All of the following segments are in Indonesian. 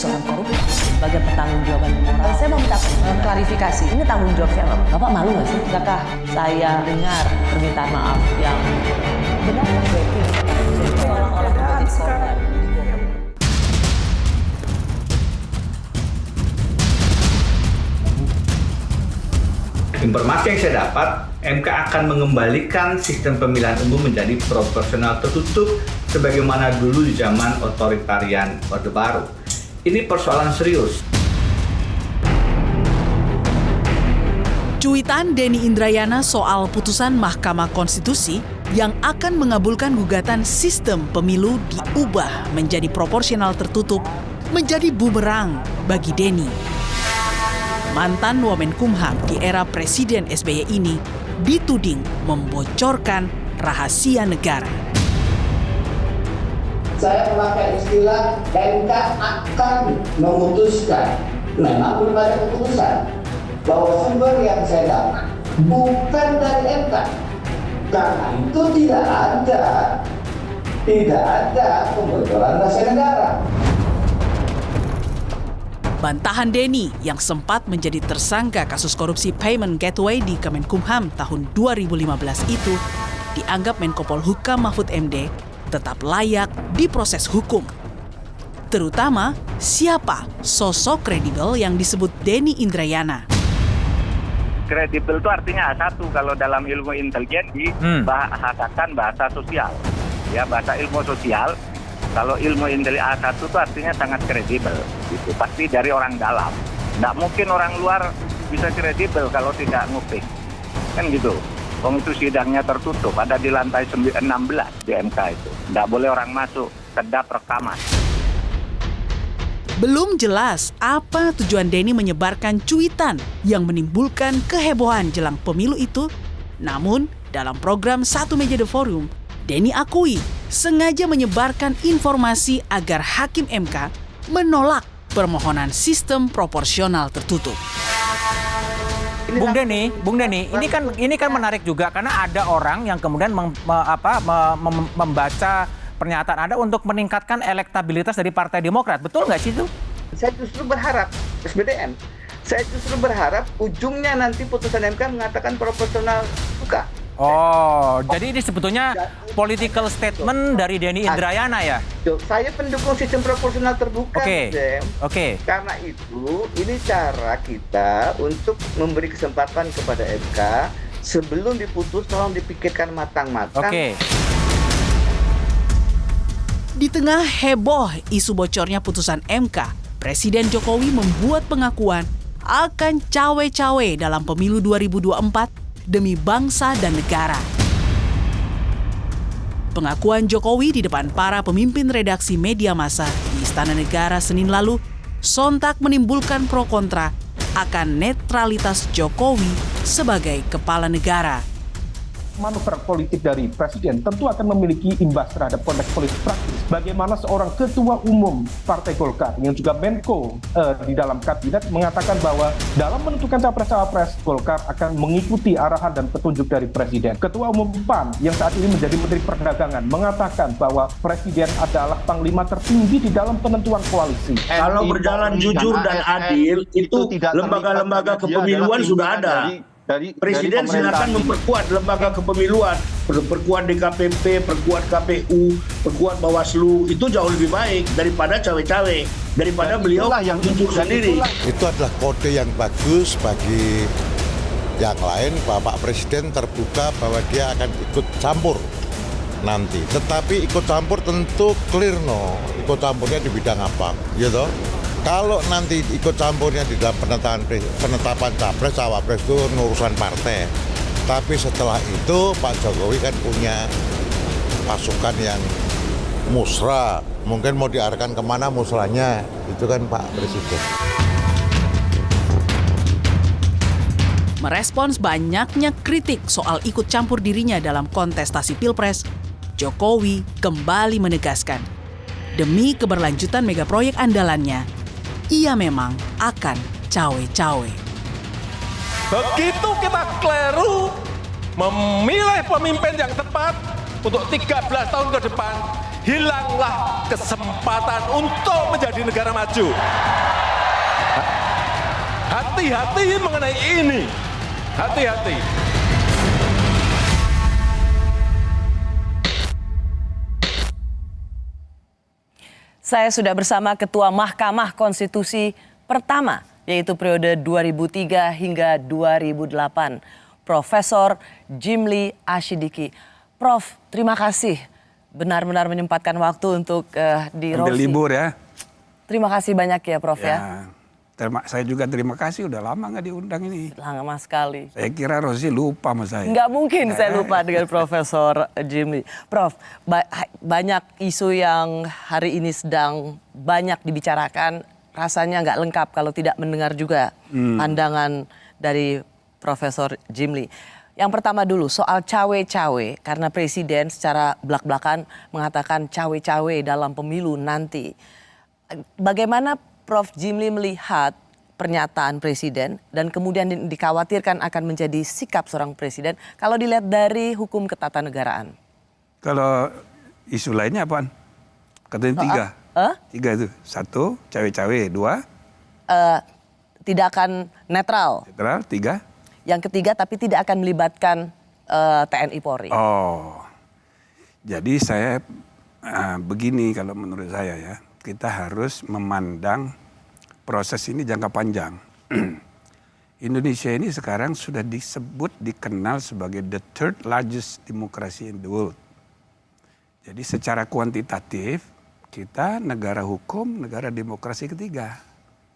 seorang koruptor sebagai pertanggungjawaban moral. Saya mau minta klarifikasi, ini tanggung jawab siapa? Bapak malu nggak sih? Tidakkah saya dengar permintaan maaf yang benar seolah-olah sekarang? Informasi yang saya dapat, MK akan mengembalikan sistem pemilihan umum menjadi proporsional tertutup sebagaimana dulu di zaman otoritarian Orde Baru. Ini persoalan serius. Cuitan Denny Indrayana soal putusan Mahkamah Konstitusi yang akan mengabulkan gugatan sistem pemilu diubah menjadi proporsional tertutup menjadi bumerang bagi Denny. Mantan Wamenkumham di era Presiden SBY ini dituding membocorkan rahasia negara. Saya memakai istilah MK akan memutuskan, memang belum ada keputusan, bahwa sumber yang saya dapat bukan dari MK. Karena itu tidak ada pembocoran rahasia negara. Bantahan Denny yang sempat menjadi tersangka kasus korupsi payment gateway di Kemenkumham tahun 2015 itu dianggap Menko Polhukam Mahfud MD tetap layak diproses hukum. Terutama siapa sosok kredibel yang disebut Denny Indrayana. Kredibel itu artinya A1 kalau dalam ilmu intelijen dibahasakan bahasa sosial. Ya, bahasa ilmu sosial. Kalau ilmu A1 itu artinya sangat kredibel, gitu. Pasti dari orang dalam. Nggak mungkin orang luar bisa kredibel kalau tidak nguping. Kan gitu. Itu sidangnya tertutup, ada di lantai 16 di MK itu. Nggak boleh orang masuk, kedap rekaman. Belum jelas apa tujuan Denny menyebarkan cuitan yang menimbulkan kehebohan jelang pemilu itu. Namun, dalam program Satu Meja The Forum, Denny akui sengaja menyebarkan informasi agar Hakim MK menolak permohonan sistem proporsional tertutup. Bung Denny, ini kan menarik juga karena ada orang yang kemudian membaca pernyataan Anda untuk meningkatkan elektabilitas dari Partai Demokrat. Betul nggak sih itu? Saya justru berharap, SBDN, saya justru berharap ujungnya nanti putusan MK mengatakan proporsional buka. Oh, jadi ini sebetulnya political statement dari Denny Indrayana ya? Saya pendukung sistem proporsional terbuka, Oke. Karena itu, ini cara kita untuk memberi kesempatan kepada MK sebelum diputus, tolong dipikirkan matang-matang. Oke. Di tengah heboh isu bocornya putusan MK, Presiden Jokowi membuat pengakuan akan cawe-cawe dalam pemilu 2024 demi bangsa dan negara. Pengakuan Jokowi di depan para pemimpin redaksi media massa di Istana Negara Senin lalu sontak menimbulkan pro kontra akan netralitas Jokowi sebagai kepala negara. Manuver politik dari Presiden tentu akan memiliki imbas terhadap konteks politik praktis. Bagaimana seorang ketua umum Partai Golkar yang juga Menko di dalam kabinet mengatakan bahwa dalam menentukan capres-cawapres Golkar akan mengikuti arahan dan petunjuk dari Presiden. Ketua umum PAN yang saat ini menjadi Menteri Perdagangan mengatakan bahwa Presiden adalah panglima tertinggi di dalam penentuan koalisi. Kalau berjalan jujur dan adil, itu lembaga-lembaga kepemiluan sudah ada. Presiden silakan memperkuat lembaga kepemiluan, perkuat DKPP, perkuat KPU, perkuat Bawaslu, itu jauh lebih baik daripada cawe-cawe, daripada beliau yang jujur sendiri. Itu adalah kode yang bagus bagi yang lain. Bapak Presiden terbuka bahwa dia akan ikut campur nanti. Tetapi ikut campur tentu clear ikut campurnya di bidang apa, gitu. Kalau nanti ikut campurnya di dalam penetapan capres, cawapres itu urusan partai. Tapi setelah itu Pak Jokowi kan punya pasukan yang musra. Mungkin mau diarahkan kemana musrahnya, itu kan Pak Presiden. Merespons banyaknya kritik soal ikut campur dirinya dalam kontestasi Pilpres, Jokowi kembali menegaskan, demi keberlanjutan megaproyek andalannya, ia memang akan cawe-cawe. Begitu kita keliru memilih pemimpin yang tepat untuk 13 tahun ke depan, hilanglah kesempatan untuk menjadi negara maju. Hati-hati mengenai ini. Hati-hati. Saya sudah bersama Ketua Mahkamah Konstitusi pertama, yaitu periode 2003 hingga 2008, Profesor Jimli Asyidiki. Prof, terima kasih benar-benar menyempatkan waktu untuk di Ambil Rosi. libur ya. Terima kasih banyak ya Prof ya. Saya juga terima kasih, udah lama nggak diundang ini. Lama sekali. Saya kira Rosi lupa sama saya. Nggak mungkin saya lupa dengan Profesor Jimli. Prof, banyak isu yang hari ini sedang banyak dibicarakan, rasanya nggak lengkap kalau tidak mendengar juga pandangan dari Profesor Jimli. Yang pertama dulu soal cawe-cawe, karena Presiden secara belak-belakan mengatakan cawe-cawe dalam pemilu nanti. Bagaimana Prof. Jimli melihat pernyataan Presiden dan kemudian dikhawatirkan akan menjadi sikap seorang Presiden kalau dilihat dari hukum ketatanegaraan? Kalau isu lainnya apaan? Katanya 3. 3 itu. 1, cawe-cawe. 2. Tidak akan netral. Netral. 3. Yang ketiga tapi tidak akan melibatkan TNI Polri. Oh, jadi saya begini kalau menurut saya ya. Kita harus memandang proses ini jangka panjang. Indonesia ini sekarang sudah dikenal sebagai the third largest democracy in the world. Jadi secara kuantitatif kita negara hukum, negara demokrasi ketiga.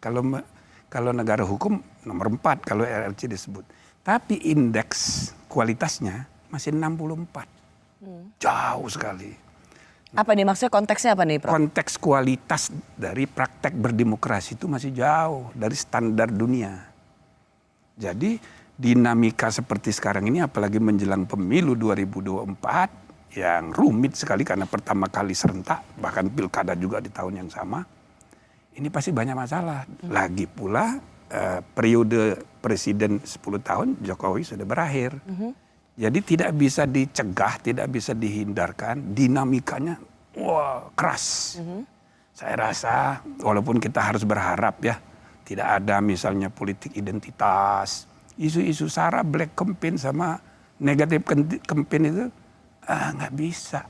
Kalau negara hukum nomor 4 kalau RRC disebut. Tapi indeks kualitasnya masih 64. Jauh sekali. Apa nih maksudnya, konteksnya apa nih Prof? Konteks kualitas dari praktek berdemokrasi itu masih jauh dari standar dunia. Jadi dinamika seperti sekarang ini apalagi menjelang pemilu 2024 yang rumit sekali karena pertama kali serentak, bahkan pilkada juga di tahun yang sama. Ini pasti banyak masalah. Lagi pula periode presiden 10 tahun Jokowi sudah berakhir. Jadi tidak bisa dicegah, tidak bisa dihindarkan, dinamikanya keras. Saya rasa walaupun kita harus berharap ya, tidak ada misalnya politik identitas, isu-isu SARA, black campaign sama negatif campaign itu nggak bisa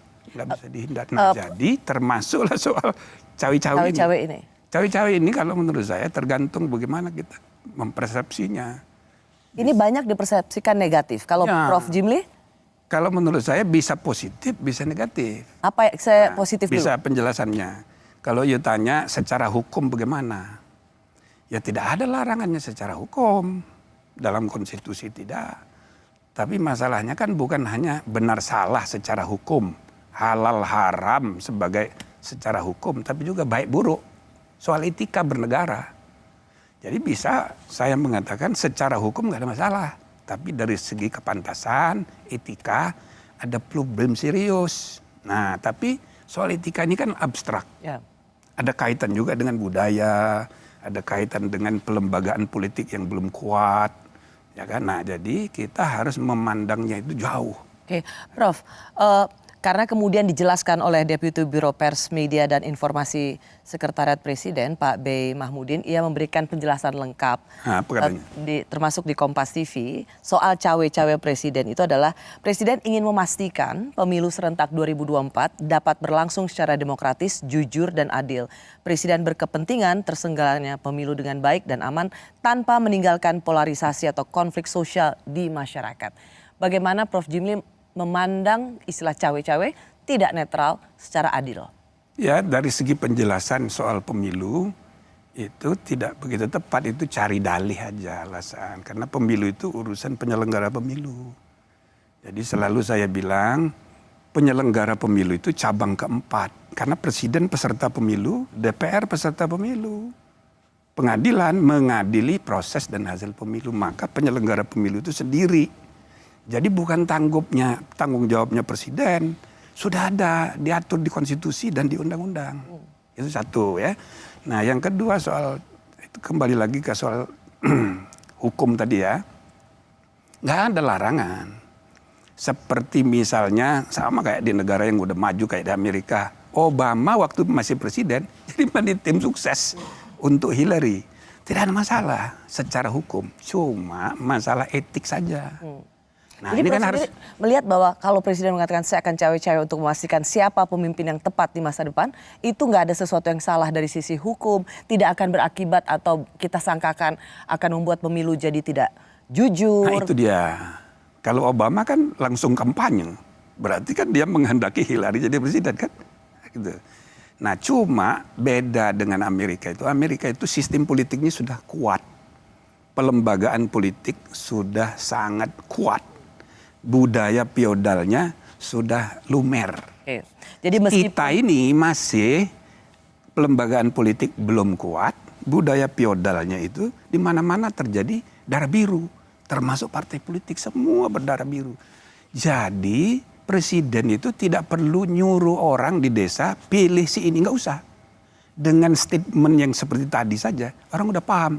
dihindarkan. Jadi termasuklah soal cawe-cawe ini. Cawe-cawe ini kalau menurut saya tergantung bagaimana kita mempersepsinya. Ini banyak dipersepsikan negatif. Kalau ya, Prof. Jimli? Kalau menurut saya bisa positif, bisa negatif. Apa saya positif dulu? Bisa penjelasannya. Kalau you tanya secara hukum bagaimana? Ya tidak ada larangannya secara hukum. Dalam konstitusi tidak. Tapi masalahnya kan bukan hanya benar salah secara hukum. Halal haram secara hukum. Tapi juga baik buruk. Soal etika bernegara. Jadi bisa saya mengatakan secara hukum nggak ada masalah. Tapi dari segi kepantasan, etika, ada problem serius. Nah tapi soal etika ini kan abstrak. Ya. Ada kaitan juga dengan budaya, ada kaitan dengan pelembagaan politik yang belum kuat. Ya kan? Nah jadi kita harus memandangnya itu jauh. Oke, Prof. Karena kemudian dijelaskan oleh Deputi Biro Pers, Media dan Informasi Sekretariat Presiden, Pak Bey Mahmudin, ia memberikan penjelasan lengkap, termasuk di Kompas TV, soal cawe-cawe Presiden. Itu adalah Presiden ingin memastikan pemilu serentak 2024 dapat berlangsung secara demokratis, jujur dan adil. Presiden berkepentingan terselenggaranya pemilu dengan baik dan aman tanpa meninggalkan polarisasi atau konflik sosial di masyarakat. Bagaimana Prof. Jimli memandang istilah cawe-cawe tidak netral secara adil? Ya, dari segi penjelasan soal pemilu itu tidak begitu tepat, itu cari dalih aja alasan. Karena pemilu itu urusan penyelenggara pemilu. Jadi selalu saya bilang penyelenggara pemilu itu cabang keempat. Karena presiden peserta pemilu, DPR peserta pemilu. Pengadilan mengadili proses dan hasil pemilu, maka penyelenggara pemilu itu sendiri. Jadi bukan tanggung jawabnya presiden, sudah ada diatur di konstitusi dan di undang-undang. Itu satu ya. Nah yang kedua soal, itu kembali lagi ke soal hukum tadi ya. Nggak ada larangan. Seperti misalnya sama kayak di negara yang udah maju kayak di Amerika. Obama waktu masih presiden jadi menjadi tim sukses untuk Hillary. Tidak ada masalah secara hukum, cuma masalah etik saja. Nah, jadi ini kan harus melihat bahwa kalau presiden mengatakan saya akan cawe-cawe untuk memastikan siapa pemimpin yang tepat di masa depan, itu nggak ada sesuatu yang salah dari sisi hukum, tidak akan berakibat atau kita sangkakan akan membuat pemilu jadi tidak jujur. Nah itu dia. Kalau Obama kan langsung kampanye, berarti kan dia menghendaki Hillary jadi presiden kan? Gitu. Nah cuma beda dengan Amerika itu sistem politiknya sudah kuat. Pelembagaan politik sudah sangat kuat. Budaya feodalnya sudah lumer. Oke. Jadi meskipun kita ini masih pelembagaan politik belum kuat, budaya feodalnya itu di mana-mana terjadi darah biru, termasuk partai politik semua berdarah biru. Jadi presiden itu tidak perlu nyuruh orang di desa pilih si ini, nggak usah. Dengan statement yang seperti tadi saja orang udah paham.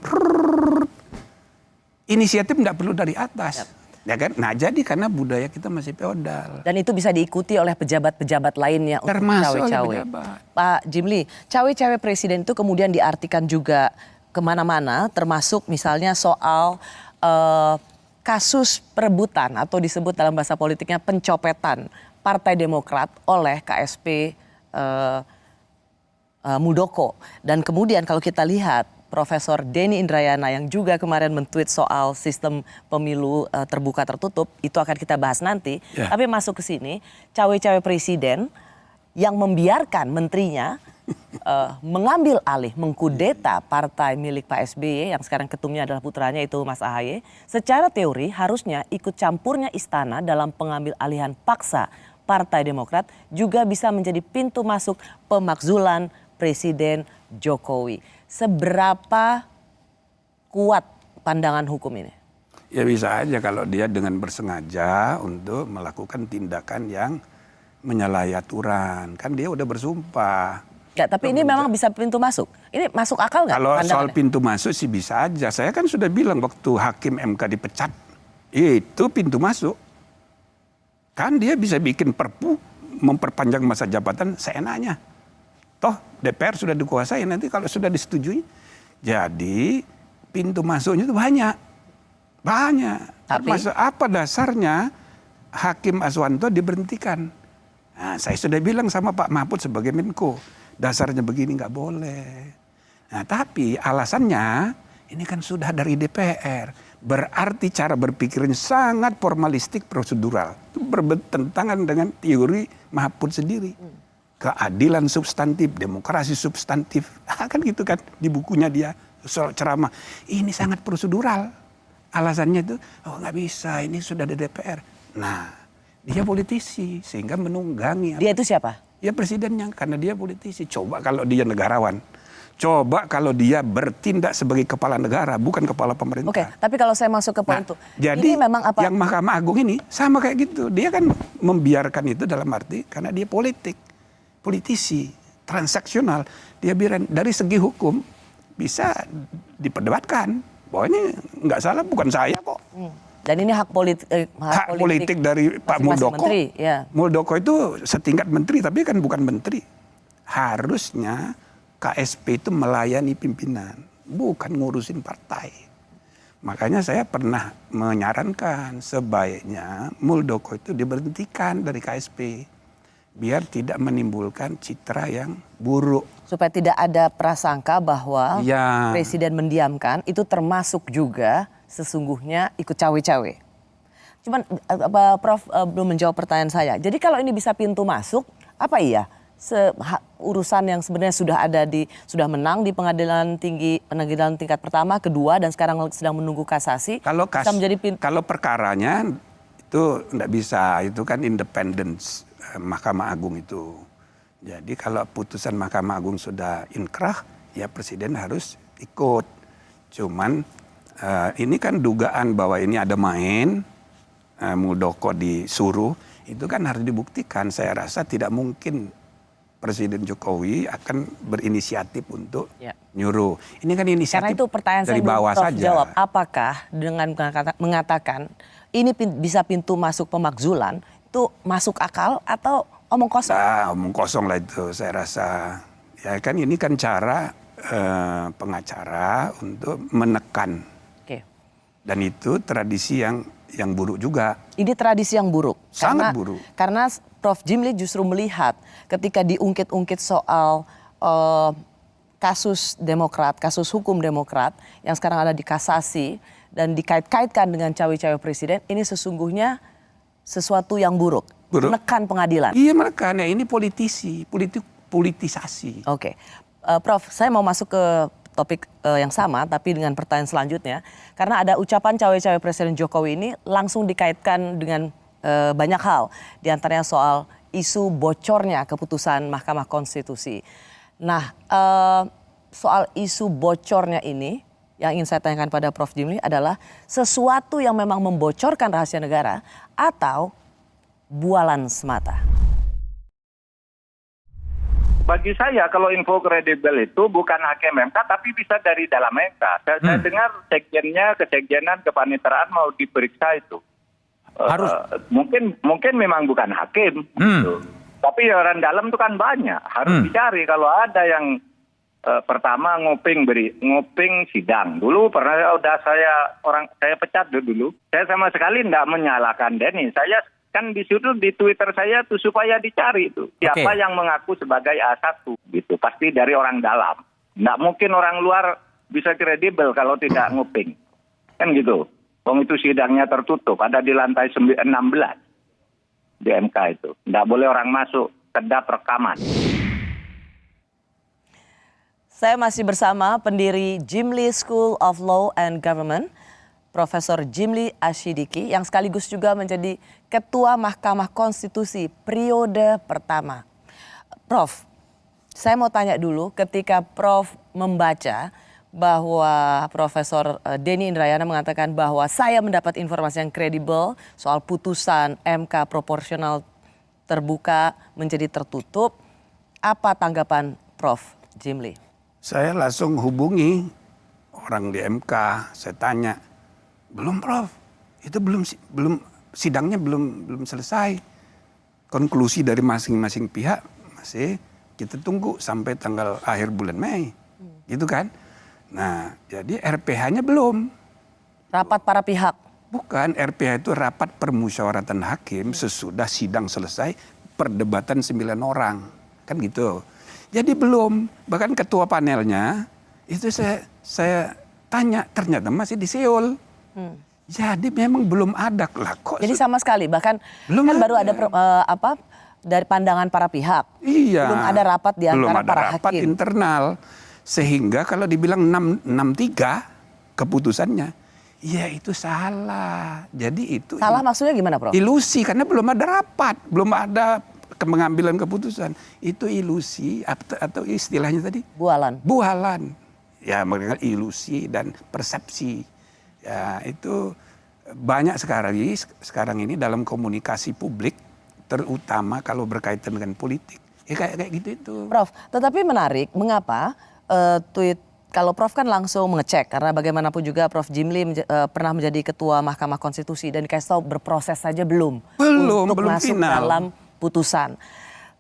Inisiatif nggak perlu dari atas. Ya kan? Nah jadi karena budaya kita masih feodal. Dan itu bisa diikuti oleh pejabat-pejabat lainnya untuk termasuk cawe-cawe. pejabat. Pak Jimli, cawe-cawe presiden itu kemudian diartikan juga kemana-mana, termasuk misalnya soal kasus perebutan atau disebut dalam bahasa politiknya pencopetan Partai Demokrat oleh KSP Muldoko. Dan kemudian kalau kita lihat Profesor Denny Indrayana yang juga kemarin men-tweet soal sistem pemilu terbuka tertutup, itu akan kita bahas nanti. Yeah. Tapi masuk ke sini, cawe-cawe presiden yang membiarkan menterinya mengambil alih, mengkudeta partai milik Pak SBY yang sekarang ketumnya adalah putranya itu Mas AHY. Secara teori harusnya ikut campurnya istana dalam pengambil alihan paksa Partai Demokrat juga bisa menjadi pintu masuk pemakzulan Presiden Jokowi. Seberapa kuat pandangan hukum ini? Ya bisa aja kalau dia dengan bersengaja untuk melakukan tindakan yang menyalahi aturan. Kan dia udah bersumpah. Ya, tapi ini memang bisa pintu masuk. Ini masuk akal nggak? Kalau soal pintu masuk sih bisa aja. Saya kan sudah bilang waktu hakim MK dipecat, itu pintu masuk. Kan dia bisa bikin perpu memperpanjang masa jabatan seenaknya. Toh DPR sudah dikuasai, nanti kalau sudah disetujui. Jadi pintu masuknya itu banyak. Termasuk apa dasarnya Hakim Aswanto diberhentikan. Nah, saya sudah bilang sama Pak Mahfud sebagai Menko, dasarnya begini nggak boleh. Nah tapi alasannya ini kan sudah dari DPR. Berarti cara berpikirnya sangat formalistik prosedural. Itu bertentangan dengan teori Mahfud sendiri. Keadilan substantif, demokrasi substantif. Kan gitu kan di bukunya dia soal ceramah. Ini sangat prosedural. Alasannya itu, oh nggak bisa, ini sudah ada DPR. Nah, dia politisi sehingga menunggangi. Dia itu siapa? Ya presidennya, karena dia politisi. Coba kalau dia negarawan. Coba kalau dia bertindak sebagai kepala negara, bukan kepala pemerintah. Oke, tapi kalau saya masuk ke poin itu. Jadi ini memang apa? yang Mahkamah Agung ini sama kayak gitu. Dia kan membiarkan itu dalam arti karena dia politisi, transaksional. Dia biarin dari segi hukum bisa diperdebatkan. Bahwa ini nggak salah, bukan saya kok. Dan ini hak politik dari Pak Muldoko. Menteri, ya. Muldoko itu setingkat menteri, tapi kan bukan menteri. Harusnya KSP itu melayani pimpinan, bukan ngurusin partai. Makanya saya pernah menyarankan sebaiknya Muldoko itu diberhentikan dari KSP. Biar tidak menimbulkan citra yang buruk. Supaya tidak ada prasangka bahwa presiden mendiamkan, itu termasuk juga sesungguhnya ikut cawe-cawe. Cuman Prof belum menjawab pertanyaan saya. Jadi kalau ini bisa pintu masuk, apa iya urusan yang sebenarnya sudah menang di pengadilan tingkat pertama, kedua, dan sekarang sedang menunggu kasasi. Kalau perkaranya itu enggak bisa, itu kan independence Mahkamah Agung itu. Jadi kalau putusan Mahkamah Agung sudah inkrah, ya presiden harus ikut. Cuman ini kan dugaan bahwa ini ada main, Muldoko disuruh, itu kan harus dibuktikan. Saya rasa tidak mungkin Presiden Jokowi akan berinisiatif untuk nyuruh. Ini kan inisiatif. Karena itu pertanyaan dari saya bawah saja. Jawab, apakah dengan mengatakan ini bisa pintu masuk pemakzulan, itu masuk akal atau Omong kosong? Nah, omong kosong lah itu saya rasa. Ya kan ini kan cara pengacara untuk menekan. Oke. Dan itu tradisi yang buruk juga. Ini tradisi yang buruk. Sangat buruk. Karena Prof. Jimli justru melihat ketika diungkit-ungkit soal kasus Demokrat, kasus hukum Demokrat yang sekarang ada di kasasi dan dikait-kaitkan dengan cawe-cawe presiden, ini sesungguhnya sesuatu yang buruk. Menekan pengadilan. Iya, menekan. Ya, ini politisasi. Oke. Prof, saya mau masuk ke topik yang sama tapi dengan pertanyaan selanjutnya. Karena ada ucapan cawe-cawe Presiden Jokowi ini langsung dikaitkan dengan banyak hal. Di antaranya soal isu bocornya keputusan Mahkamah Konstitusi. Nah, soal isu bocornya ini yang ingin saya tanyakan pada Prof. Jimli adalah sesuatu yang memang membocorkan rahasia negara atau bualan semata? Bagi saya kalau info kredibel itu bukan hakim MK tapi bisa dari dalam MK. Saya dengar sekjennya, kesekjenan, kepaniteraan mau diperiksa itu. Harus. Mungkin memang bukan hakim. Gitu. Tapi orang dalam itu kan banyak. Harus dicari kalau ada yang pertama nguping sidang. Dulu pernah saya pecat dulu. Saya sama sekali tidak menyalahkan Denny. Saya kan di situ di Twitter saya tuh supaya dicari itu siapa yang mengaku sebagai A1 gitu, pasti dari orang dalam. Nggak mungkin orang luar bisa kredibel kalau tidak nguping, kan gitu. Wong itu sidangnya tertutup, ada di lantai 16 di MK itu, nggak boleh orang masuk, kedap rekaman. Saya masih bersama pendiri Jimli School of Law and Government, Profesor Jimli Asyidiki, yang sekaligus juga menjadi Ketua Mahkamah Konstitusi periode pertama. Prof, saya mau tanya dulu ketika Prof membaca bahwa Profesor Denny Indrayana mengatakan bahwa saya mendapat informasi yang kredibel soal putusan MK proporsional terbuka menjadi tertutup. Apa tanggapan Prof. Jimli? Saya langsung hubungi orang di MK, saya tanya, belum Prof, itu belum sidangnya belum selesai. Konklusi dari masing-masing pihak masih kita tunggu sampai tanggal akhir bulan Mei. Gitu kan? Nah, jadi RPH-nya belum. Rapat para pihak? Bukan, RPH itu rapat permusyawaratan hakim sesudah sidang selesai, perdebatan 9 orang. Kan gitu. Jadi belum, bahkan ketua panelnya itu saya tanya, ternyata masih di Seoul. Jadi memang belum ada lah kok. Jadi sama sekali, bahkan belum kan baru ada dari pandangan para pihak. Iya. Belum ada rapat di antara para hakim. Belum ada rapat internal. Sehingga kalau dibilang 663 keputusannya, ya itu salah. Jadi itu salah maksudnya gimana, Prof? Ilusi, karena belum ada rapat, belum ada pengambilan keputusan. Itu ilusi atau istilahnya tadi? Bualan. Bualan. Ya, mengenai ilusi dan persepsi. Ya, itu banyak sekarang ini dalam komunikasi publik, terutama kalau berkaitan dengan politik. Ya kayak gitu itu. Prof, tetapi menarik, mengapa tweet, kalau Prof kan langsung mengecek, karena bagaimanapun juga Prof Jimli pernah menjadi Ketua Mahkamah Konstitusi dan dikasih tahu berproses saja belum untuk masuk final. Dalam putusan.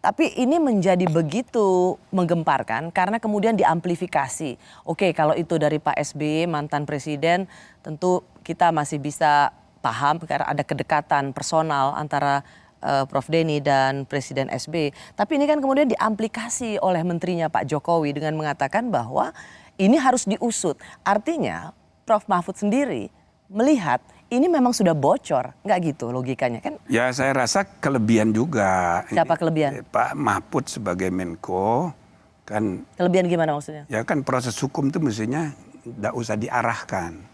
Tapi ini menjadi begitu menggemparkan karena kemudian diamplifikasi. Oke, kalau itu dari Pak SBY, mantan presiden, tentu kita masih bisa paham karena ada kedekatan personal antara Prof Denny dan Presiden SBY. Tapi ini kan kemudian diamplikasi oleh menterinya Pak Jokowi dengan mengatakan bahwa ini harus diusut. Artinya Prof Mahfud sendiri melihat ini memang sudah bocor, nggak gitu logikanya kan? Ya saya rasa kelebihan juga. Siapa kelebihan? Pak Mahfud sebagai Menko kan. Kelebihan gimana maksudnya? Ya kan proses hukum itu mestinya nggak usah diarahkan.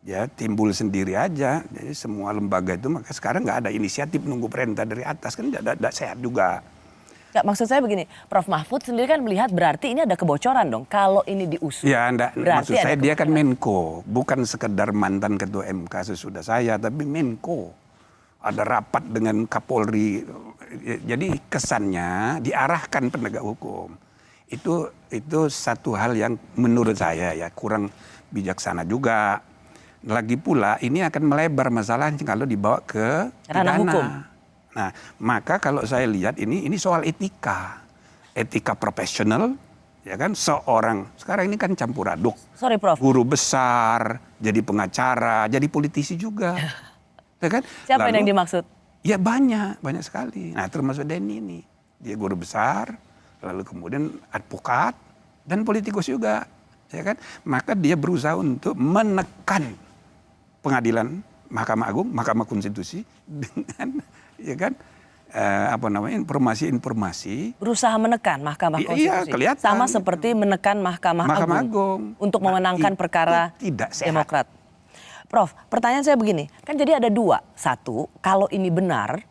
Ya timbul sendiri aja. Jadi semua lembaga itu maka sekarang nggak ada inisiatif nunggu perintah dari atas, kan nggak sehat juga. Nggak, maksud saya begini, Prof Mahfud sendiri kan melihat berarti ini ada kebocoran dong kalau ini diusut. Ya maksud saya dia kan Menko, bukan sekedar mantan ketua MK sesudah saya, tapi Menko. Ada rapat dengan Kapolri, jadi kesannya diarahkan penegak hukum. Itu satu hal yang menurut saya ya kurang bijaksana juga. Lagi pula ini akan melebar masalahnya kalau dibawa ke ranah hukum. Nah, maka kalau saya lihat ini soal etika profesional, ya kan, seorang sekarang ini kan campur aduk. Sorry, Prof. Guru besar, jadi pengacara, jadi politisi juga. Ya kan? Siapa yang dimaksud? Ya banyak sekali. Nah, termasuk Denny ini. Dia guru besar, lalu kemudian advokat dan politikus juga, ya kan? Maka dia berusaha untuk menekan pengadilan Mahkamah Agung, Mahkamah Konstitusi dengan, ya kan, informasi-informasi. Berusaha menekan Mahkamah Konstitusi. Iya, kelihatan. Sama seperti menekan Mahkamah Agung untuk memenangkan perkara tidak sehat. Demokrat. Prof, pertanyaan saya begini, kan jadi ada dua. Satu, kalau ini benar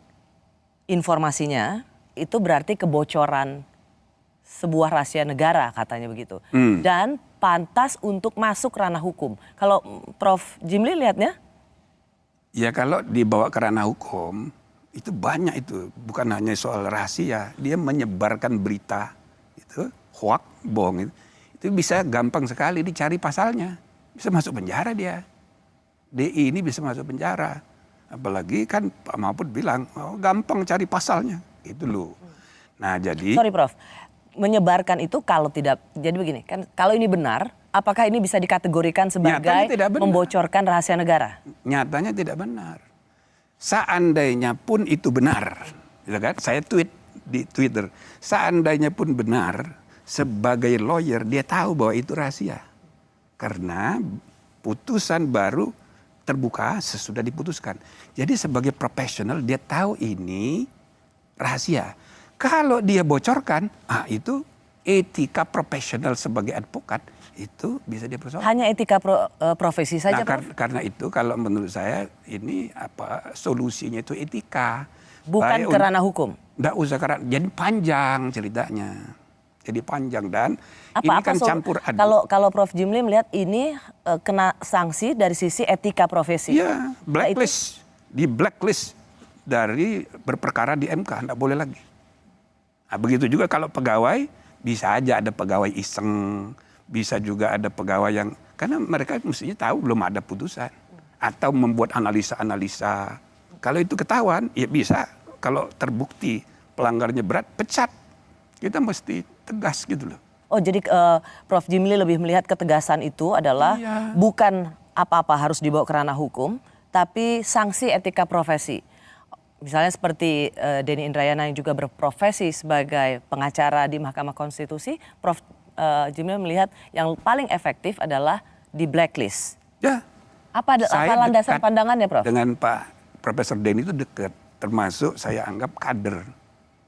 informasinya, itu berarti kebocoran sebuah rahasia negara, katanya begitu. Dan pantas untuk masuk ranah hukum. Kalau Prof Jimli lihatnya? Ya kalau dibawa ke ranah hukum, itu banyak itu. Bukan hanya soal rahasia, dia menyebarkan berita, itu hoax, bohong. Itu bisa gampang sekali dicari pasalnya. Bisa masuk penjara dia. DI ini bisa masuk penjara. Apalagi kan Pak Mahfud bilang, gampang cari pasalnya. Itu loh. Nah jadi... Sorry Prof, menyebarkan itu kalau tidak, jadi begini, kan kalau ini benar, apakah ini bisa dikategorikan sebagai membocorkan rahasia negara? Nyatanya tidak benar. Seandainya pun itu benar, gitu kan? Saya tweet di Twitter, seandainya pun benar, sebagai lawyer dia tahu bahwa itu rahasia. Karena putusan baru terbuka sesudah diputuskan. Jadi sebagai profesional dia tahu ini rahasia. Kalau dia bocorkan, itu etika profesional sebagai advokat itu bisa dipersoalkan. Hanya etika profesi saja, Prof? Karena itu kalau menurut saya ini solusinya itu etika. Bukan ke ranah hukum. Nggak usah karena jadi panjang ceritanya. Jadi panjang dan ini kan campur aduk. Kalau Prof Jimli melihat ini kena sanksi dari sisi etika profesi. Iya, blacklist. Di blacklist dari berperkara di MK, nggak boleh lagi. Nah, begitu juga kalau pegawai, bisa aja ada pegawai iseng, bisa juga ada pegawai yang, karena mereka mestinya tahu belum ada putusan. Atau membuat analisa-analisa. Kalau itu ketahuan, ya bisa. Kalau terbukti pelanggarnya berat, pecat. Kita mesti tegas gitu loh. Oh jadi Prof Jimli lebih melihat ketegasan itu adalah bukan apa-apa harus dibawa ke ranah hukum, tapi sanksi etika profesi. Misalnya seperti Denny Indrayana yang juga berprofesi sebagai pengacara di Mahkamah Konstitusi, Prof Jimli melihat yang paling efektif adalah di blacklist. Ya. Apa landasan pandangannya, Prof? Dengan Pak Profesor Denny itu dekat, termasuk saya anggap kader.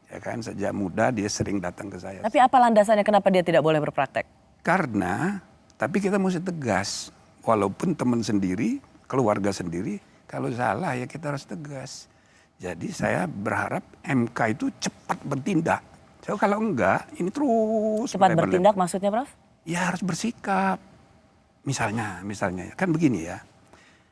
Ya kan, sejak muda dia sering datang ke saya. Tapi apa landasannya kenapa dia tidak boleh berpraktek? Karena, tapi kita mesti tegas. Walaupun teman sendiri, keluarga sendiri, kalau salah ya kita harus tegas. Jadi saya berharap MK itu cepat bertindak. So, kalau enggak, ini terus. Cepat bertindak maksudnya, Prof? Ya harus bersikap. Misalnya kan begini ya.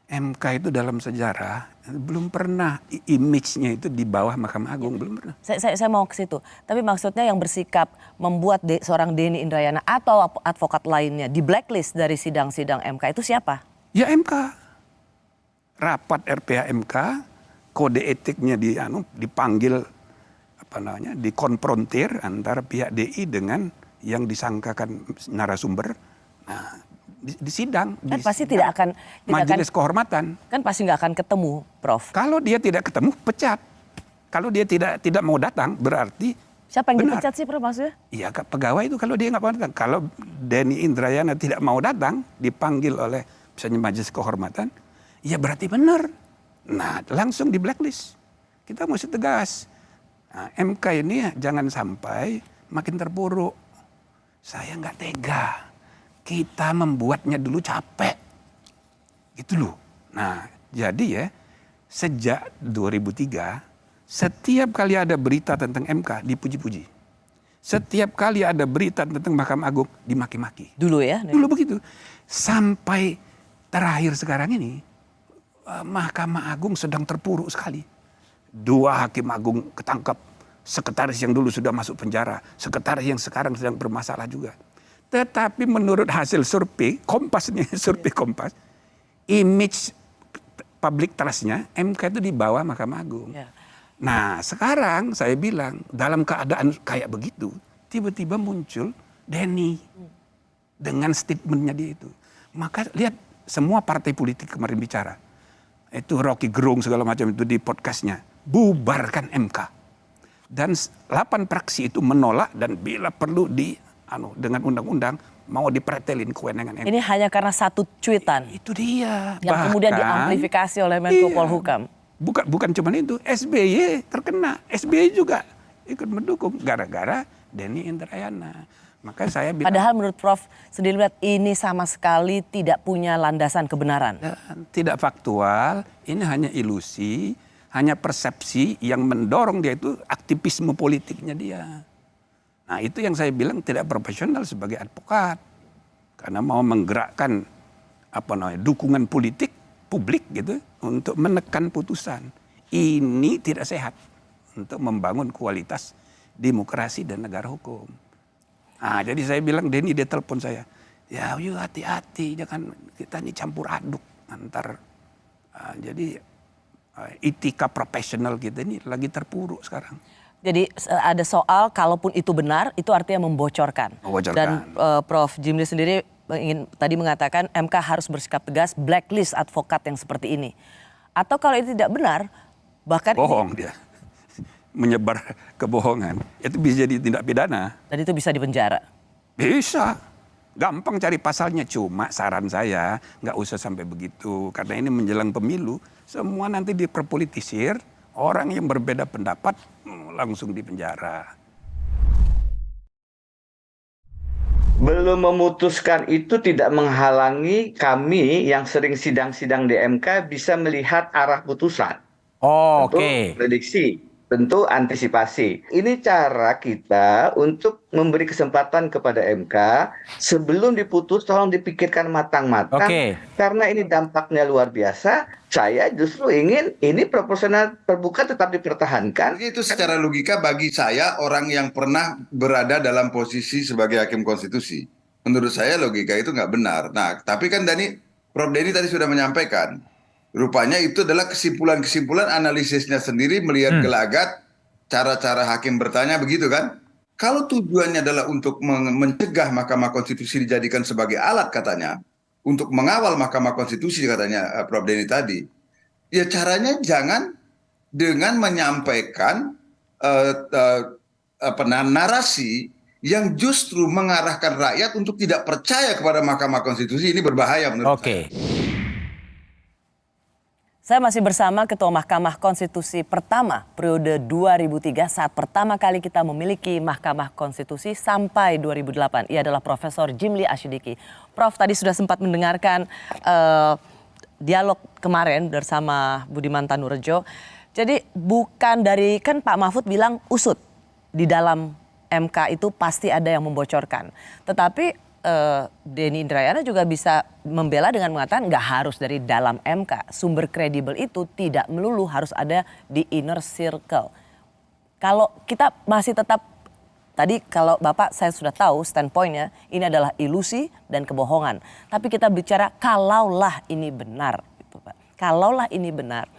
MK itu dalam sejarah belum pernah image-nya itu di bawah Mahkamah Agung, belum pernah. Saya mau ke situ. Tapi maksudnya yang bersikap membuat seorang Denny Indrayana atau advokat lainnya di blacklist dari sidang-sidang MK itu siapa? Ya MK. Rapat RPH MK, kode etiknya dipanggil dikonfrontir antara pihak DI dengan yang disangkakan narasumber. Nah, di sidang. Kan pasti tidak akan majelis kehormatan. Kan pasti nggak akan ketemu, Prof. Kalau dia tidak ketemu, pecat. Kalau dia tidak mau datang, berarti siapa yang dipecat sih, Prof, maksudnya? Iya, pegawai itu kalau dia nggak mau datang. Kalau Denny Indrayana tidak mau datang, dipanggil oleh misalnya majelis kehormatan, ya berarti benar. Nah, langsung di blacklist. Kita mesti tegas. Nah, MK ini jangan sampai makin terpuruk. Saya nggak tega. Kita membuatnya dulu capek. Gitu loh. Nah, jadi ya, sejak 2003, setiap kali ada berita tentang MK, dipuji-puji. Setiap kali ada berita tentang Mahkamah Agung, dimaki-maki. Dulu ya? Dulu begitu. Sampai terakhir sekarang ini, Mahkamah Agung sedang terpuruk sekali. 2 hakim agung ketangkap. Sekretaris yang dulu sudah masuk penjara. Sekretaris yang sekarang sedang bermasalah juga. Tetapi menurut hasil survei, survei Kompas, image public trust-nya MK itu di bawah Mahkamah Agung. Ya. Nah sekarang saya bilang dalam keadaan kayak begitu, tiba-tiba muncul Denny dengan statementnya dia itu. Maka lihat semua partai politik kemarin bicara. Itu Rocky Gerung segala macam itu di podcastnya. Bubarkan MK. Dan 8 fraksi itu menolak dan bila perlu dengan undang-undang mau dipretelin kewenangan MK. Ini hanya karena satu cuitan. Itu dia. Yang kemudian diamplifikasi oleh Menko Polhukam. Bukan cuma itu, SBY terkena. SBY juga ikut mendukung gara-gara Denny Indrayana. Maka saya bilang, padahal menurut Prof sendiri lihat ini sama sekali tidak punya landasan kebenaran. Tidak faktual, ini hanya ilusi, hanya persepsi yang mendorong dia itu aktivisme politiknya dia. Nah itu yang saya bilang tidak profesional sebagai advokat. Karena mau menggerakkan dukungan politik publik gitu untuk menekan putusan. Ini tidak sehat untuk membangun kualitas demokrasi dan negara hukum. Nah, jadi saya bilang Denny dia telepon saya, ya yuk hati-hati jangan kita ini campur aduk antar. Jadi etika profesional kita ini lagi terpuruk sekarang. Jadi ada soal kalaupun itu benar itu artinya membocorkan. Dan Prof Jimli sendiri ingin tadi mengatakan MK harus bersikap tegas blacklist advokat yang seperti ini. Atau kalau itu tidak benar bahkan bohong dia. Menyebar kebohongan, itu bisa jadi tindak pidana. Dan itu bisa dipenjara? Bisa. Gampang cari pasalnya, cuma saran saya nggak usah sampai begitu. Karena ini menjelang pemilu, semua nanti diperpolitisir, orang yang berbeda pendapat langsung dipenjara. Belum memutuskan itu tidak menghalangi kami yang sering sidang-sidang di MK bisa melihat arah putusan. Oke. Prediksi. Tentu antisipasi. Ini cara kita untuk memberi kesempatan kepada MK sebelum diputus tolong dipikirkan matang-matang. Karena ini dampaknya luar biasa, saya justru ingin ini proporsional terbuka tetap dipertahankan. Itu secara logika bagi saya orang yang pernah berada dalam posisi sebagai hakim konstitusi. Menurut saya logika itu nggak benar. Nah, tapi kan Prof Denny tadi sudah menyampaikan. Rupanya itu adalah kesimpulan-kesimpulan analisisnya sendiri melihat gelagat cara-cara hakim bertanya begitu kan. Kalau tujuannya adalah untuk mencegah Mahkamah Konstitusi dijadikan sebagai alat katanya. Untuk mengawal Mahkamah Konstitusi katanya Prof Denny tadi. Ya caranya jangan dengan menyampaikan narasi yang justru mengarahkan rakyat untuk tidak percaya kepada Mahkamah Konstitusi. Ini berbahaya menurut saya. Saya masih bersama Ketua Mahkamah Konstitusi pertama periode 2003 saat pertama kali kita memiliki Mahkamah Konstitusi sampai 2008. Ia adalah Profesor Jimli Asyidiki. Prof tadi sudah sempat mendengarkan dialog kemarin bersama Budiman Tanurejo. Jadi bukan dari, kan Pak Mahfud bilang usut di dalam MK itu pasti ada yang membocorkan. Tetapi Denny Indrayana juga bisa membela dengan mengatakan nggak harus dari dalam MK. Sumber kredibel itu tidak melulu harus ada di inner circle. Kalau kita masih tetap, tadi kalau Bapak saya sudah tahu standpointnya ini adalah ilusi dan kebohongan. Tapi kita bicara kalaulah ini benar. Kalaulah ini benar.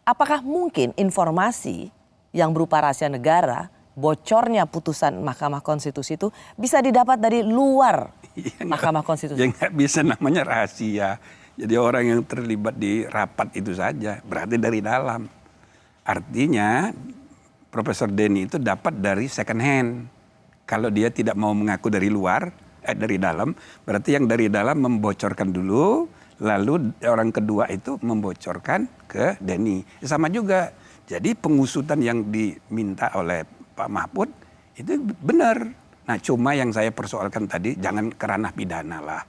Apakah mungkin informasi yang berupa rahasia negara, bocornya putusan Mahkamah Konstitusi itu bisa didapat dari luar Mahkamah Konstitusi? Ya nggak bisa namanya rahasia. Jadi orang yang terlibat di rapat itu saja, berarti dari dalam. Artinya Profesor Denny itu dapat dari second hand. Kalau dia tidak mau mengaku dari luar, dari dalam, berarti yang dari dalam membocorkan dulu, lalu orang kedua itu membocorkan ke Denny. Sama juga. Jadi pengusutan yang diminta oleh Pak Mahfud itu benar. Nah cuma yang saya persoalkan tadi jangan kerana pidana lah,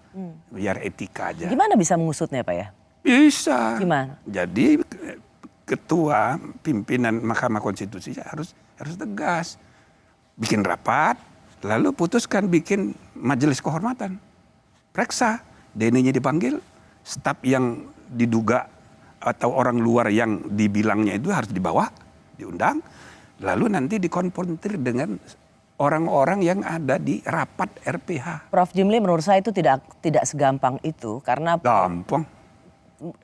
biar etika aja. Gimana bisa mengusutnya Pak ya? Bisa. Gimana? Jadi ketua pimpinan Mahkamah Konstitusi harus tegas. Bikin rapat, lalu putuskan bikin majelis kehormatan. Periksa, Denny-nya dipanggil, staf yang diduga atau orang luar yang dibilangnya itu harus dibawa, diundang. Lalu nanti dikonfrontir dengan orang-orang yang ada di rapat RPH. Prof Jimli menurut saya itu tidak segampang itu karena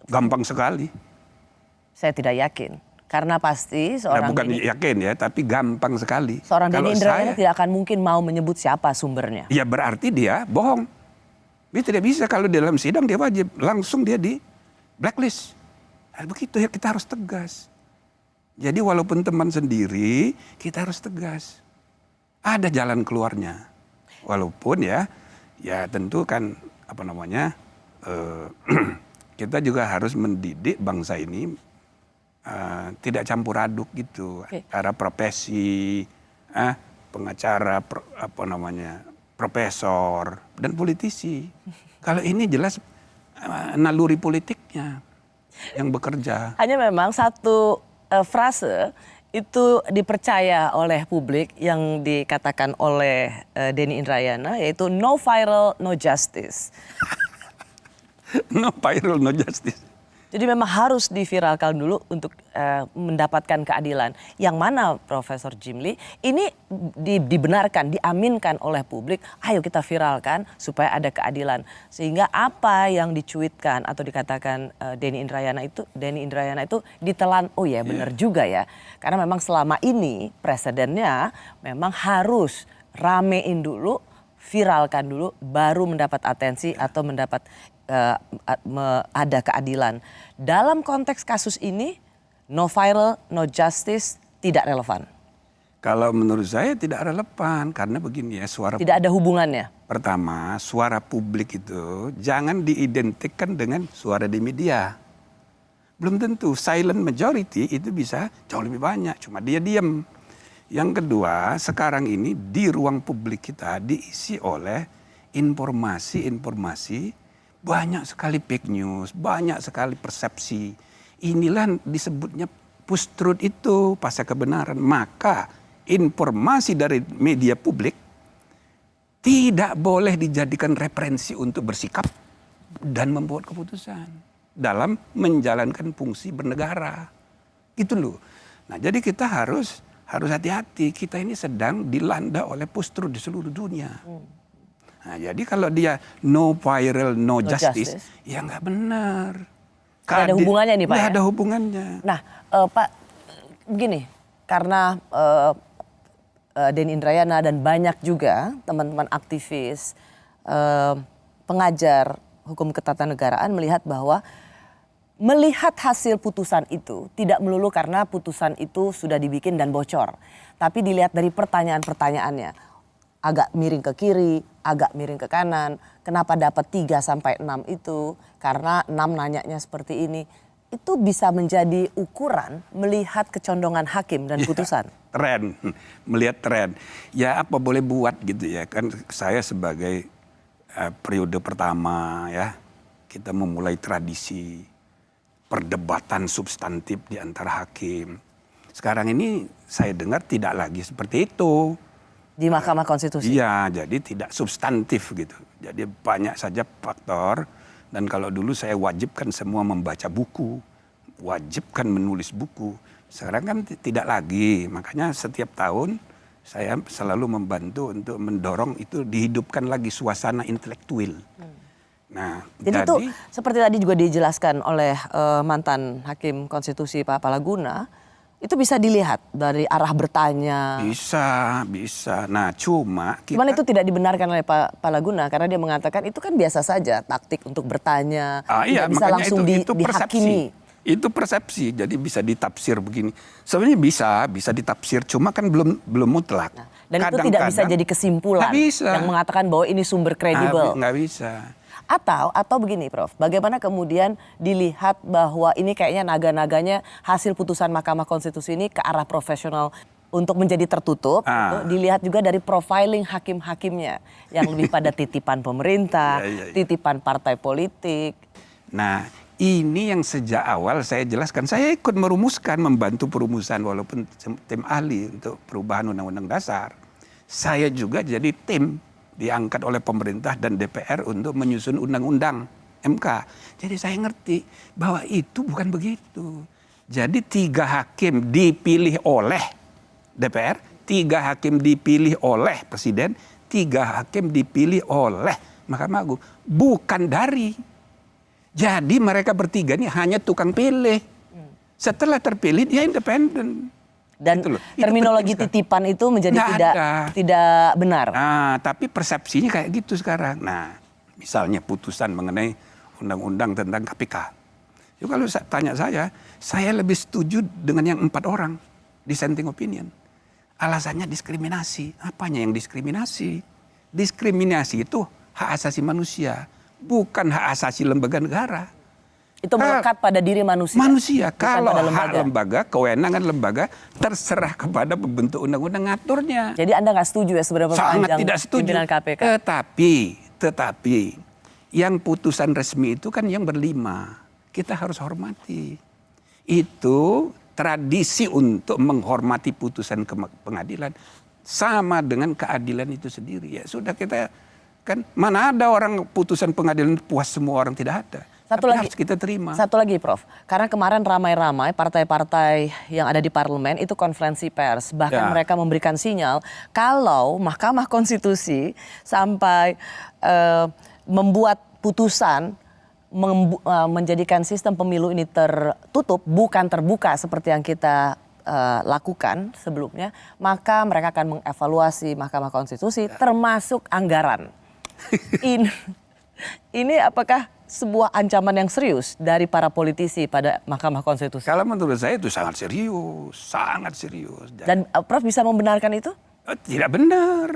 gampang sekali. Saya tidak yakin Karena pasti seorang bukan yakin ya, tapi gampang sekali. Seorang Denny Indrayana tidak akan mungkin mau menyebut siapa sumbernya. Ya berarti dia bohong. Dia tidak bisa kalau di dalam sidang dia wajib langsung dia di blacklist. Nah, begitu ya, kita harus tegas. Jadi walaupun teman sendiri, kita harus tegas. Ada jalan keluarnya. Walaupun ya tentu kan kita juga harus mendidik bangsa ini tidak campur aduk gitu. Antara profesi, pengacara, profesor dan politisi. Kalau ini jelas naluri politiknya yang bekerja. Hanya memang satu frase itu dipercaya oleh publik yang dikatakan oleh Denny Indrayana, yaitu no viral, no justice. No viral, no justice. Jadi memang harus diviralkan dulu untuk mendapatkan keadilan. Yang mana Profesor Jimli ini dibenarkan, diaminkan oleh publik, ayo kita viralkan supaya ada keadilan. Sehingga apa yang dicuitkan atau dikatakan Denny Indrayana itu ditelan, oh ya benar juga ya. Karena memang selama ini presidennya memang harus ramein dulu, viralkan dulu, baru mendapat atensi atau mendapat ada keadilan. Dalam konteks kasus ini, no viral, no justice tidak relevan. Kalau menurut saya tidak relevan, karena begini ya, tidak ada hubungannya. Pertama, suara publik itu jangan diidentikan dengan suara di media. Belum tentu silent majority itu bisa jauh lebih banyak, cuma dia diam. Yang kedua, sekarang ini di ruang publik kita diisi oleh informasi-informasi, banyak sekali fake news, banyak sekali persepsi. Inilah disebutnya post-truth itu, pasca kebenaran. Maka informasi dari media publik tidak boleh dijadikan referensi untuk bersikap dan membuat keputusan dalam menjalankan fungsi bernegara. Itu loh. Nah, jadi kita harus hati-hati. Kita ini sedang dilanda oleh post-truth di seluruh dunia. Nah, jadi kalau dia no viral, no justice, ya nggak benar. Tidak ada hubungannya nih Pak. Nggak ada hubungannya. Nah Pak, begini, karena Denny Indrayana dan banyak juga teman-teman aktivis, pengajar hukum ketatanegaraan melihat bahwa melihat hasil putusan itu tidak melulu karena putusan itu sudah dibikin dan bocor. Tapi dilihat dari pertanyaan-pertanyaannya. Agak miring ke kiri, agak miring ke kanan. Kenapa dapat 3-6 itu? Karena 6 nanyanya seperti ini. Itu bisa menjadi ukuran melihat kecondongan hakim dan putusan. Tren, melihat tren. Ya apa boleh buat gitu ya. Kan saya sebagai periode pertama ya, kita memulai tradisi perdebatan substantif di antara hakim. Sekarang ini saya dengar tidak lagi seperti itu. Di Mahkamah Konstitusi? Iya, jadi tidak substantif gitu. Jadi banyak saja faktor. Dan kalau dulu saya wajibkan semua membaca buku, wajibkan menulis buku. Sekarang kan tidak lagi. Makanya setiap tahun saya selalu membantu untuk mendorong itu dihidupkan lagi suasana intelektual. Nah, jadi itu seperti tadi juga dijelaskan oleh mantan Hakim Konstitusi Pak Palaguna. Itu bisa dilihat dari arah bertanya. Bisa. Nah, cuman itu tidak dibenarkan oleh Pak Palaguna karena dia mengatakan itu kan biasa saja taktik untuk bertanya. Iya, bisa langsung itu dihakimi. Itu persepsi, jadi bisa ditafsir begini. Sebenarnya bisa ditafsir, cuma kan belum mutlak. Nah, dan itu tidak bisa jadi kesimpulan yang mengatakan bahwa ini sumber kredibel. Nggak bisa. Atau begini Prof, bagaimana kemudian dilihat bahwa ini kayaknya naga-naganya hasil putusan Mahkamah Konstitusi ini ke arah profesional untuk menjadi tertutup, dilihat juga dari profiling hakim-hakimnya yang lebih pada titipan pemerintah, titipan partai politik. Nah, ini yang sejak awal saya jelaskan, saya ikut merumuskan, membantu perumusan walaupun tim ahli untuk perubahan Undang-Undang Dasar. Saya juga jadi tim diangkat oleh pemerintah dan DPR untuk menyusun undang-undang MK. Jadi saya ngerti bahwa itu bukan begitu. Jadi 3 hakim dipilih oleh DPR, 3 hakim dipilih oleh Presiden, 3 hakim dipilih oleh Mahkamah Agung. Bukan dari. Jadi mereka bertiga ini hanya tukang pilih. Setelah terpilih dia independen. Dan Gitu loh. Itu terminologi penting titipan itu menjadi Nggak tidak ada. tidak benar. Nah, tapi persepsinya kayak gitu sekarang. Nah, misalnya putusan mengenai undang-undang tentang KPK. Jadi kalau tanya saya lebih setuju dengan yang 4 orang dissenting opinion. Alasannya diskriminasi. Apanya yang diskriminasi? Diskriminasi itu hak asasi manusia, bukan hak asasi lembaga negara. Itu melekat pada diri manusia. Manusia, bukan kalau pada hak lembaga, kewenangan lembaga terserah kepada pembentuk undang-undang ngaturnya. Jadi Anda nggak setuju ya sebenarnya Sangat perpanjang tidak setuju. pimpinan KPK? Tetapi yang putusan resmi itu kan yang berlima. Kita harus hormati. Itu tradisi untuk menghormati putusan pengadilan sama dengan keadilan itu sendiri. Ya sudah, kita kan mana ada orang putusan pengadilan puas semua orang, tidak ada. Satu Tapi lagi, harus kita terima. Satu lagi Prof, karena kemarin ramai-ramai partai-partai yang ada di parlemen itu konferensi pers. Bahkan mereka memberikan sinyal kalau Mahkamah Konstitusi sampai membuat putusan menjadikan sistem pemilu ini tertutup, bukan terbuka seperti yang kita lakukan sebelumnya, maka mereka akan mengevaluasi Mahkamah Konstitusi termasuk anggaran. Ini apakah sebuah ancaman yang serius dari para politisi pada Mahkamah Konstitusi? Kalau menurut saya itu sangat serius, sangat serius. Dan Prof bisa membenarkan itu? Tidak benar.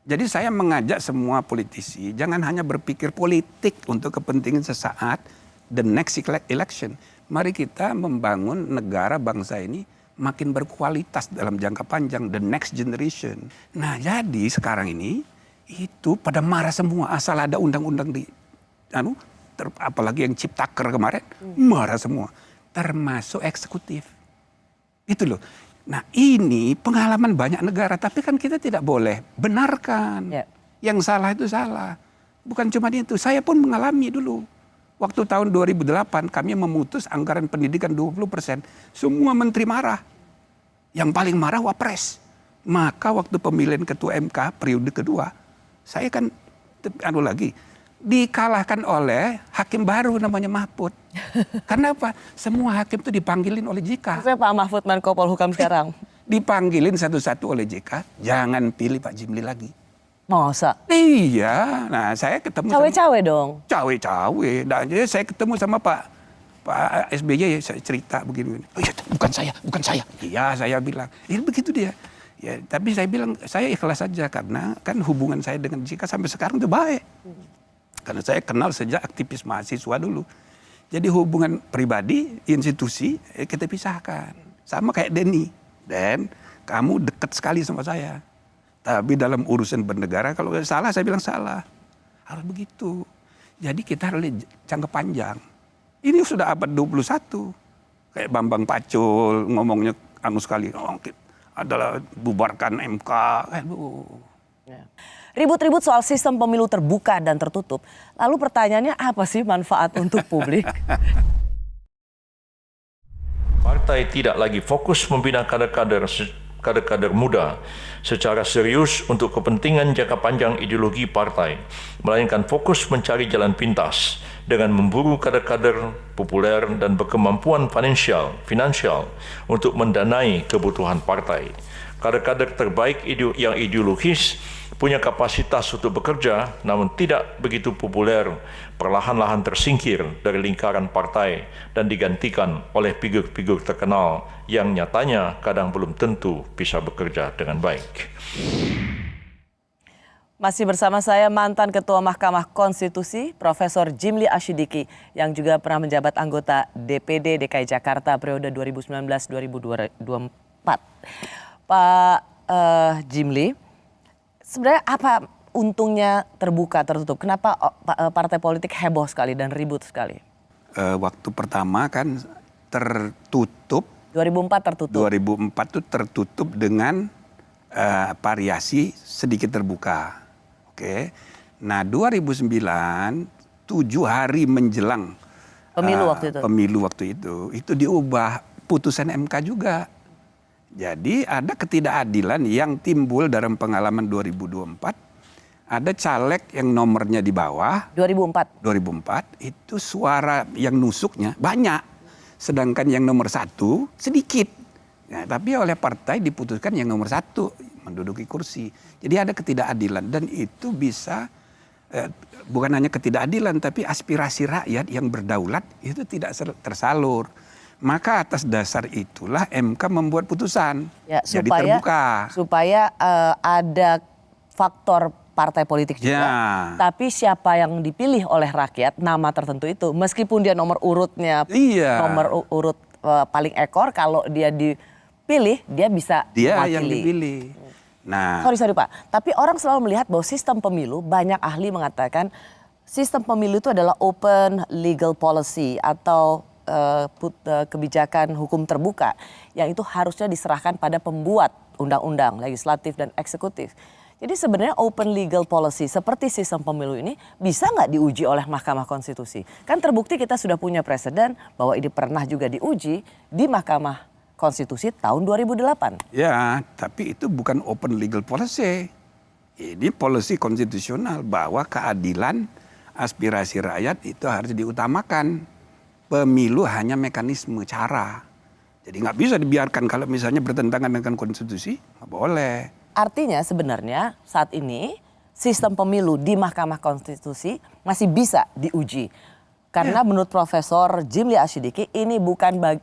Jadi saya mengajak semua politisi jangan hanya berpikir politik untuk kepentingan sesaat, the next election. Mari kita membangun negara bangsa ini makin berkualitas dalam jangka panjang, the next generation. Nah, jadi sekarang ini itu pada marah semua asal ada undang-undang di apalagi yang Ciptaker kemarin, marah semua, termasuk eksekutif. Itu loh. Nah, ini pengalaman banyak negara, tapi kan kita tidak boleh benarkan. Yang salah itu salah. Bukan cuma itu, saya pun mengalami dulu. Waktu tahun 2008 kami memutus anggaran pendidikan 20%. Semua menteri marah. Yang paling marah Wapres. Maka waktu pemilihan ketua MK periode kedua, saya kan dikalahkan oleh hakim baru namanya Mahfud. Karena apa? Semua hakim itu dipanggilin oleh JK. Saya Pak Mahfud Menko Polhukam sekarang. Dipanggilin satu-satu oleh JK, jangan pilih Pak Jimli lagi. Masa? Iya. Nah, saya ketemu cawe-cawe dong. Cawe-cawe. Nah, jadi saya ketemu sama Pak SBY, saya cerita begini. Oh, iya, bukan saya. Iya, saya bilang. Ya begitu dia. Ya, tapi saya bilang saya ikhlas saja karena kan hubungan saya dengan JK sampai sekarang itu baik. Karena saya kenal sejak aktivis mahasiswa dulu. Jadi hubungan pribadi, institusi, kita pisahkan. Sama kayak Denny. Dan kamu dekat sekali sama saya. Tapi dalam urusan bernegara, kalau salah saya bilang salah. Harus begitu. Jadi kita harus jangka panjang. Ini sudah abad 21. Kayak Bambang Pacul ngomongnya sekali. Adalah bubarkan MK. Ribut-ribut soal sistem pemilu terbuka dan tertutup. Lalu pertanyaannya apa sih manfaat untuk publik? Partai tidak lagi fokus membina kader-kader muda secara serius untuk kepentingan jangka panjang ideologi partai, melainkan fokus mencari jalan pintas dengan memburu kader-kader populer dan berkemampuan finansial untuk mendanai kebutuhan partai. Kader-kader terbaik yang ideologis punya kapasitas untuk bekerja namun tidak begitu populer, perlahan-lahan tersingkir dari lingkaran partai dan digantikan oleh figur-figur terkenal yang nyatanya kadang belum tentu bisa bekerja dengan baik. Masih bersama saya mantan Ketua Mahkamah Konstitusi, Profesor Jimli Asyidiki, yang juga pernah menjabat anggota DPD DKI Jakarta periode 2019-2024. Pak Jimli, sebenarnya apa untungnya terbuka tertutup? Kenapa partai politik heboh sekali dan ribut sekali? Waktu pertama kan tertutup. 2004 tertutup. 2004 itu tertutup dengan variasi sedikit terbuka. Oke. Nah 2009, 7 hari menjelang pemilu waktu itu diubah putusan MK juga. Jadi ada ketidakadilan yang timbul dalam pengalaman 2024. Ada caleg yang nomornya di bawah. 2004 itu suara yang nusuknya banyak. sedangkan yang nomor 1 sedikit. Nah, tapi oleh partai diputuskan yang nomor 1 menduduki kursi. Jadi ada ketidakadilan dan itu bisa bukan hanya ketidakadilan tapi aspirasi rakyat yang berdaulat itu tidak tersalur. Maka atas dasar itulah MK membuat putusan. Ya, jadi terbuka. Supaya ada faktor partai politik juga. Ya. Tapi siapa yang dipilih oleh rakyat, nama tertentu itu, meskipun dia nomor urutnya, nomor urut paling ekor, kalau dia dipilih, dia bisa dia mewakili. yang dipilih. Nah, sorry Pak. Tapi orang selalu melihat bahwa sistem pemilu, banyak ahli mengatakan sistem pemilu itu adalah open legal policy atau kebijakan hukum terbuka yang itu harusnya diserahkan pada pembuat undang-undang, legislatif dan eksekutif. Jadi sebenarnya open legal policy seperti sistem pemilu ini bisa nggak diuji oleh Mahkamah Konstitusi? Kan terbukti kita sudah punya presiden bahwa ini pernah juga diuji di Mahkamah Konstitusi tahun 2008. Ya, tapi itu bukan open legal policy. Ini policy konstitusional bahwa keadilan aspirasi rakyat itu harus diutamakan. Pemilu hanya mekanisme cara. Jadi nggak bisa dibiarkan kalau misalnya bertentangan dengan konstitusi, nggak boleh. Artinya sebenarnya saat ini sistem pemilu di Mahkamah Konstitusi masih bisa diuji. Karena menurut Profesor Jimli Asyidiki ini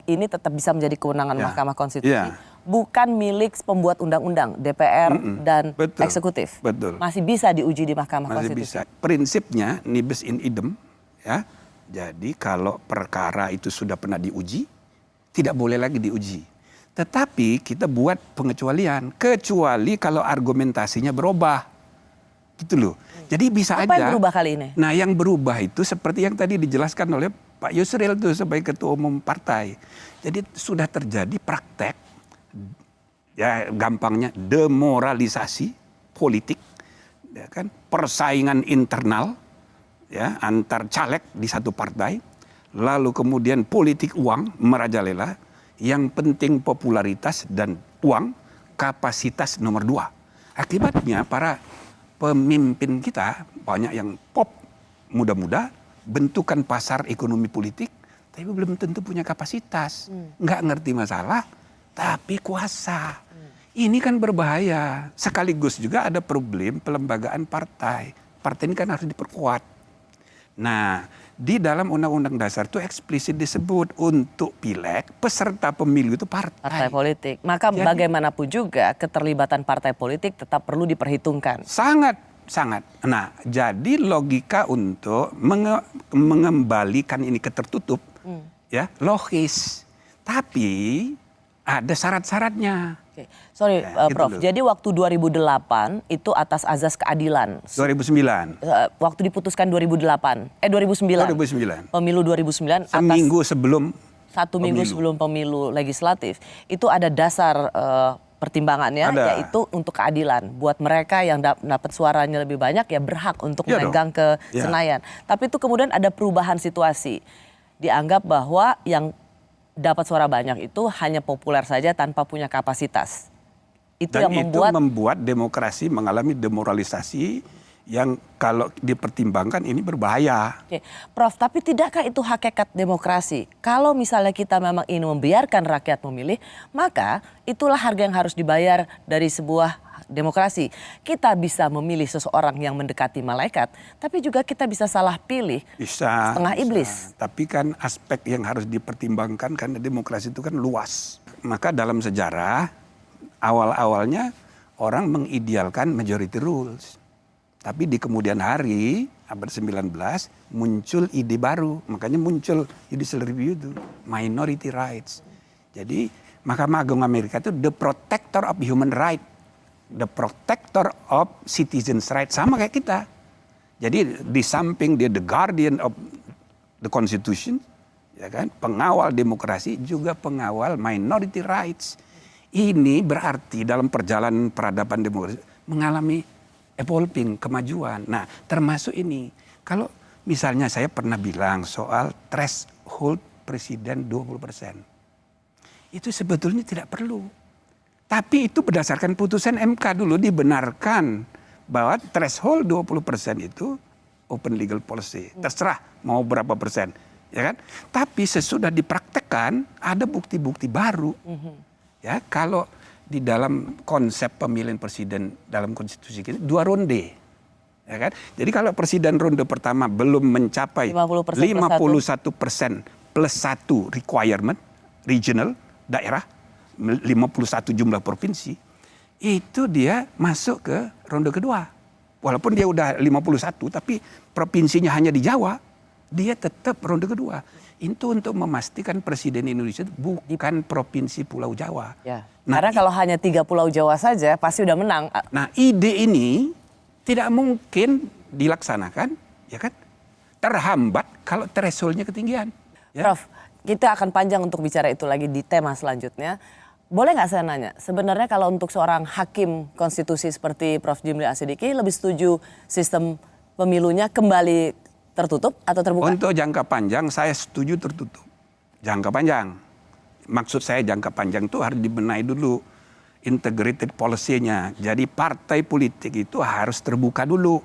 ini tetap bisa menjadi kewenangan Mahkamah Konstitusi. Bukan milik pembuat undang-undang, DPR dan eksekutif. Betul. Masih bisa diuji di Mahkamah Konstitusi. Bisa. Prinsipnya nibus in idem, ya. Jadi kalau perkara itu sudah pernah diuji, tidak boleh lagi diuji. Tetapi kita buat pengecualian, kecuali kalau argumentasinya berubah. Gitu loh. Jadi bisa aja. Apa yang berubah kali ini? Nah, yang berubah itu seperti yang tadi dijelaskan oleh Pak Yusril tuh sebagai ketua umum partai. Jadi sudah terjadi praktek, ya gampangnya demoralisasi politik, ya kan, persaingan internal, ya antar caleg di satu partai, lalu kemudian politik uang merajalela, yang penting popularitas dan uang, kapasitas nomor 2. Akibatnya para pemimpin kita banyak yang pop, muda-muda, bentukan pasar ekonomi politik, tapi belum tentu punya kapasitas, nggak ngerti masalah, tapi kuasa. Ini kan berbahaya. Sekaligus juga ada problem pelembagaan partai. Partai ini kan harus diperkuat. Nah, di dalam Undang-Undang Dasar itu eksplisit disebut untuk pileg peserta pemilu itu partai politik. Maka bagaimanapun juga keterlibatan partai politik tetap perlu diperhitungkan. Sangat. Nah, jadi logika untuk mengembalikan ini ke tertutup, ya logis. Tapi ada syarat-syaratnya. Sorry, Prof. Jadi waktu 2008 itu atas azas keadilan. 2009. Waktu diputuskan 2009. Pemilu 2009. Seminggu sebelum. 1 minggu sebelum pemilu legislatif. Itu ada dasar pertimbangannya, yaitu untuk keadilan. Buat mereka yang dapat suaranya lebih banyak ya berhak untuk memegang ke Senayan. Tapi itu kemudian ada perubahan situasi. Dianggap bahwa yang dapat suara banyak itu hanya populer saja tanpa punya kapasitas. Dan itu membuat demokrasi mengalami demoralisasi yang kalau dipertimbangkan ini berbahaya. Oke. Prof, tapi tidakkah itu hakikat demokrasi? Kalau misalnya kita memang ingin membiarkan rakyat memilih, maka itulah harga yang harus dibayar dari sebuah demokrasi. Kita bisa memilih seseorang yang mendekati malaikat, tapi juga kita bisa salah pilih setengah iblis. Tapi kan aspek yang harus dipertimbangkan karena demokrasi itu kan luas. Maka dalam sejarah awal-awalnya orang mengidealkan majority rules. Tapi di kemudian hari abad 19 muncul ide baru. Makanya muncul judicial review itu, minority rights. Jadi Mahkamah Agung Amerika itu the protector of human right. The protector of citizens' rights, sama kayak kita. Jadi di samping dia the guardian of the constitution, ya kan, pengawal demokrasi juga pengawal minority rights. Ini berarti dalam perjalanan peradaban demokrasi mengalami evolving, kemajuan. Nah, termasuk ini. Kalau misalnya saya pernah bilang soal threshold presiden 20%. Itu sebetulnya tidak perlu. Tapi itu berdasarkan putusan MK dulu dibenarkan bahwa threshold 20% itu open legal policy. Terserah mau berapa persen. ya kan? Tapi sesudah dipraktekkan ada bukti-bukti baru. Ya, kalau di dalam konsep pemilihan presiden dalam konstitusi kita 2 ronde. Ya kan? Jadi kalau presiden ronde pertama belum mencapai 51% plus 1 requirement regional daerah 51 jumlah provinsi, itu dia masuk ke ronde kedua. Walaupun dia udah 51 tapi provinsinya hanya di Jawa, dia tetap ronde kedua. Itu untuk memastikan presiden Indonesia bukan provinsi Pulau Jawa. Ya. Nah, karena kalau hanya 3 Pulau Jawa saja pasti udah menang. Nah, ide ini tidak mungkin dilaksanakan, ya kan? Terhambat kalau thresholdnya ketinggian. Ya. Prof, kita akan panjang untuk bicara itu lagi di tema selanjutnya. Boleh nggak saya nanya, sebenarnya kalau untuk seorang hakim konstitusi seperti Prof. Jimli Asyidiki lebih setuju sistem pemilunya kembali tertutup atau terbuka? Untuk jangka panjang saya setuju tertutup. Jangka panjang. Maksud saya jangka panjang itu harus dibenahi dulu integrated policy-nya. Jadi partai politik itu harus terbuka dulu.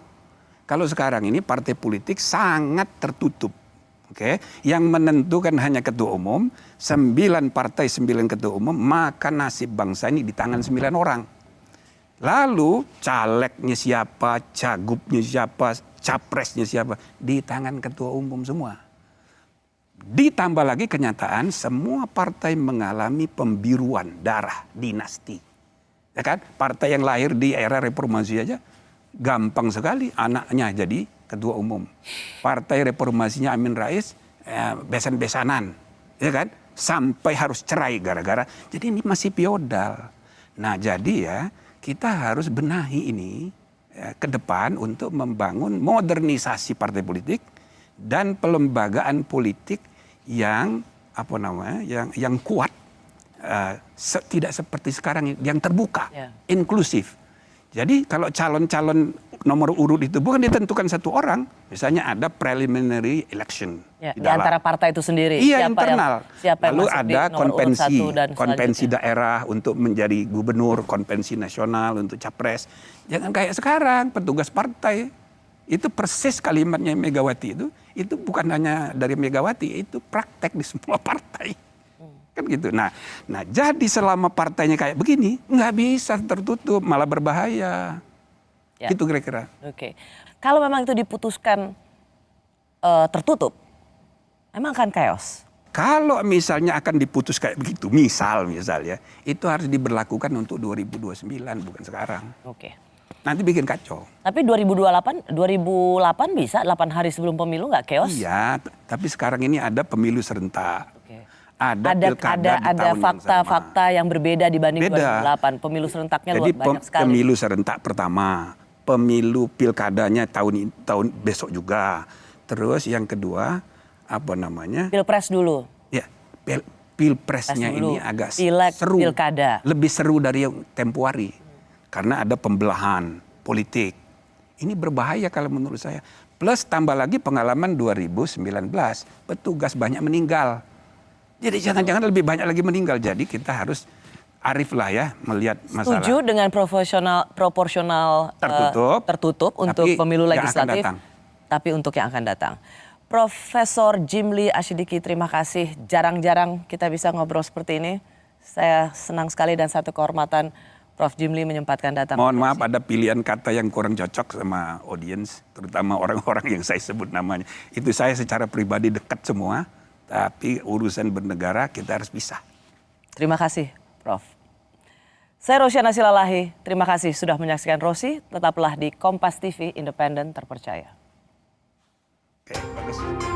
Kalau sekarang ini partai politik sangat tertutup. Oke, yang menentukan hanya ketua umum, 9 partai 9 ketua umum, maka nasib bangsa ini di tangan 9 orang. Lalu calegnya siapa, cagupnya siapa, capresnya siapa, di tangan ketua umum semua. Ditambah lagi kenyataan semua partai mengalami pembiruan darah dinasti. Ya kan? Partai yang lahir di era reformasi aja gampang sekali anaknya jadi ketua umum. Partai reformasinya Amin Rais besan-besanan, ya kan? Sampai harus cerai gara-gara. Jadi ini masih feodal. Nah, jadi ya kita harus benahi ini ke depan untuk membangun modernisasi partai politik dan pelembagaan politik yang yang kuat, tidak seperti sekarang yang terbuka, inklusif. Jadi kalau calon-calon nomor urut itu bukan ditentukan satu orang, misalnya ada preliminary election di antara partai itu sendiri. Iya, internal. Lalu ada konvensi daerah untuk menjadi gubernur, konvensi nasional untuk capres. Jangan kayak sekarang petugas partai itu persis kalimatnya Megawati itu bukan hanya dari Megawati, itu praktek di semua partai. Kan gitu. Nah, jadi selama partainya kayak begini, nggak bisa tertutup, malah berbahaya. Ya. Gitu kira-kira. Oke. Kalau memang itu diputuskan tertutup, emang akan chaos? Kalau misalnya akan diputus kayak begitu, misal ya, itu harus diberlakukan untuk 2029, bukan sekarang. Oke. Nanti bikin kacau. Tapi 2008 bisa 8 hari sebelum pemilu nggak chaos? Iya, tapi sekarang ini ada pemilu serentak. Ada fakta-fakta yang berbeda dibanding 2008. Pemilu serentaknya jadi banyak sekali. Pemilu serentak pertama, pemilu pilkadanya tahun besok juga. Terus yang kedua Pilpres dulu. Ya, pilpresnya ini agak seru. Pilkada. Lebih seru dari yang tempo hari. Karena ada pembelahan politik. Ini berbahaya kalau menurut saya. Plus tambah lagi pengalaman 2019, petugas banyak meninggal. Jadi jangan-jangan lebih banyak lagi meninggal. Jadi kita harus arif lah ya melihat masalah. Setuju dengan proporsional tertutup untuk pemilu legislatif. Tapi untuk yang akan datang. Profesor Jimli Asyidiki, terima kasih. Jarang-jarang kita bisa ngobrol seperti ini. Saya senang sekali dan satu kehormatan Prof. Jimli menyempatkan datang. Mohon maaf ada pilihan kata yang kurang cocok sama audiens. Terutama orang-orang yang saya sebut namanya. Itu saya secara pribadi dekat semua. Tapi urusan bernegara kita harus pisah. Terima kasih, Prof. Saya Rosyana Silalahi. Terima kasih sudah menyaksikan Rosi. Tetaplah di Kompas TV, independen terpercaya. Oke, bagus.